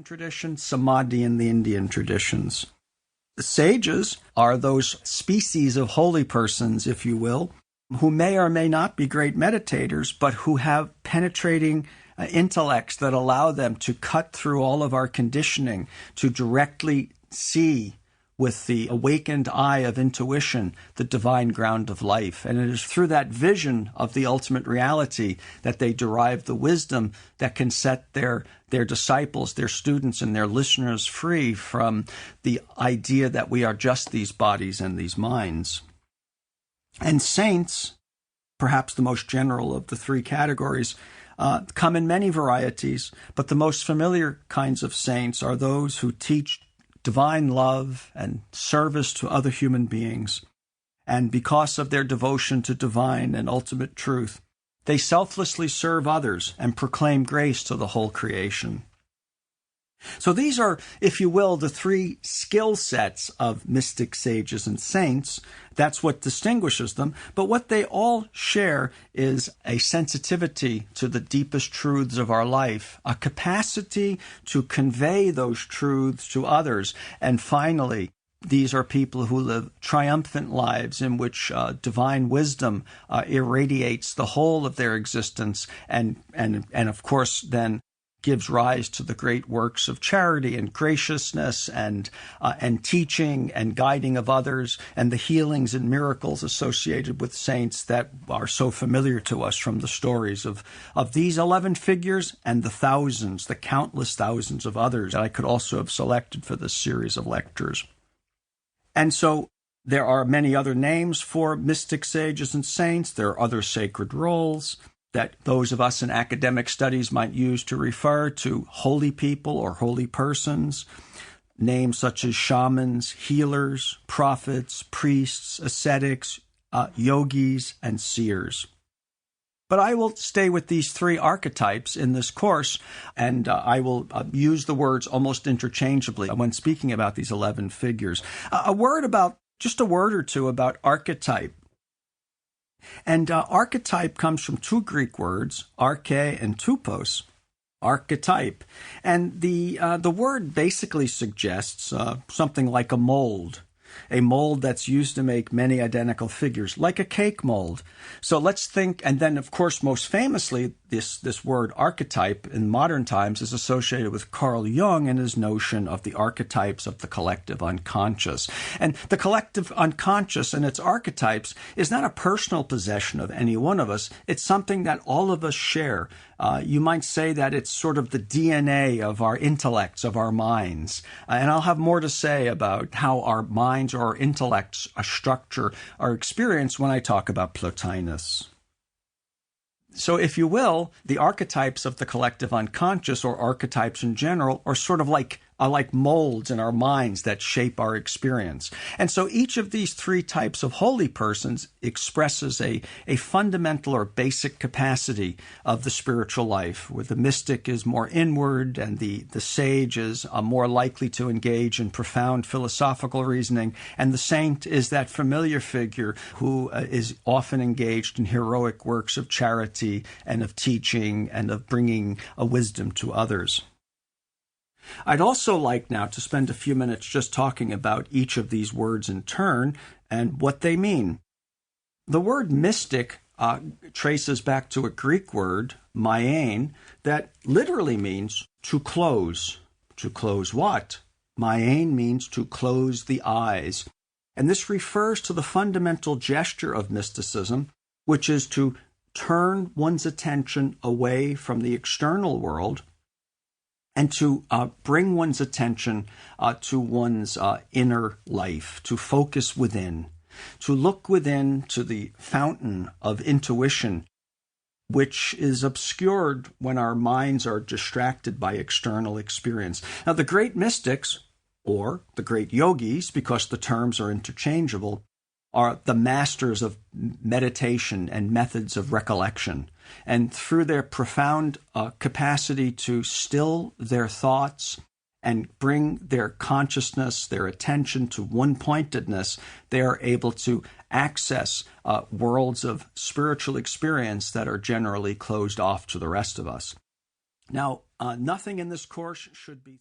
tradition, samadhi in the Indian traditions. The sages are those species of holy persons, if you will, who may or may not be great meditators, but who have penetrating intellects that allow them to cut through all of our conditioning, to directly see with the awakened eye of intuition the divine ground of life. And it is through that vision of the ultimate reality that they derive the wisdom that can set their disciples, their students, and their listeners free from the idea that we are just these bodies and these minds. And saints, perhaps the most general of the three categories, come in many varieties, but the most familiar kinds of saints are those who teach divine love and service to other human beings. And because of their devotion to divine and ultimate truth, they selflessly serve others and proclaim grace to the whole creation. So these are, if you will, the three skill sets of mystic sages and saints. That's what distinguishes them. But what they all share is a sensitivity to the deepest truths of our life, a capacity to convey those truths to others. And finally, these are people who live triumphant lives in which divine wisdom irradiates the whole of their existence and of course, then gives rise to the great works of charity and graciousness and teaching and guiding of others and the healings and miracles associated with saints that are so familiar to us from the stories of these 11 figures and the countless thousands of others that I could also have selected for this series of lectures. And so there are many other names for mystic sages and saints. There are other sacred roles that those of us in academic studies might use to refer to holy people or holy persons, names such as shamans, healers, prophets, priests, ascetics, yogis, and seers. But I will stay with these three archetypes in this course, and I will use the words almost interchangeably when speaking about these 11 figures. Just a word or two about archetype. And archetype comes from two Greek words, arche and tupos, archetype. And the word basically suggests something like a mold that's used to make many identical figures, like a cake mold. So let's think, and then, of course, most famously, this word archetype in modern times is associated with Carl Jung and his notion of the archetypes of the collective unconscious. And the collective unconscious and its archetypes is not a personal possession of any one of us. It's something that all of us share. You might say that it's sort of the DNA of our intellects, of our minds. And I'll have more to say about how our minds or our intellects structure our experience when I talk about Plotinus. So if you will, the archetypes of the collective unconscious, or archetypes in general, are sort of like molds in our minds that shape our experience. And so each of these three types of holy persons expresses a fundamental or basic capacity of the spiritual life, where the mystic is more inward and the sage is more likely to engage in profound philosophical reasoning, and the saint is that familiar figure who is often engaged in heroic works of charity and of teaching and of bringing a wisdom to others. I'd also like now to spend a few minutes just talking about each of these words in turn and what they mean. The word mystic traces back to a Greek word, myein, that literally means to close. To close what? Myein means to close the eyes. And this refers to the fundamental gesture of mysticism, which is to turn one's attention away from the external world and to bring one's attention to one's inner life, to focus within, to look within to the fountain of intuition, which is obscured when our minds are distracted by external experience. Now, the great mystics, or the great yogis, because the terms are interchangeable, are the masters of meditation and methods of recollection. And through their profound capacity to still their thoughts and bring their consciousness, their attention to one-pointedness, they are able to access worlds of spiritual experience that are generally closed off to the rest of us. Now, Nothing in this course should be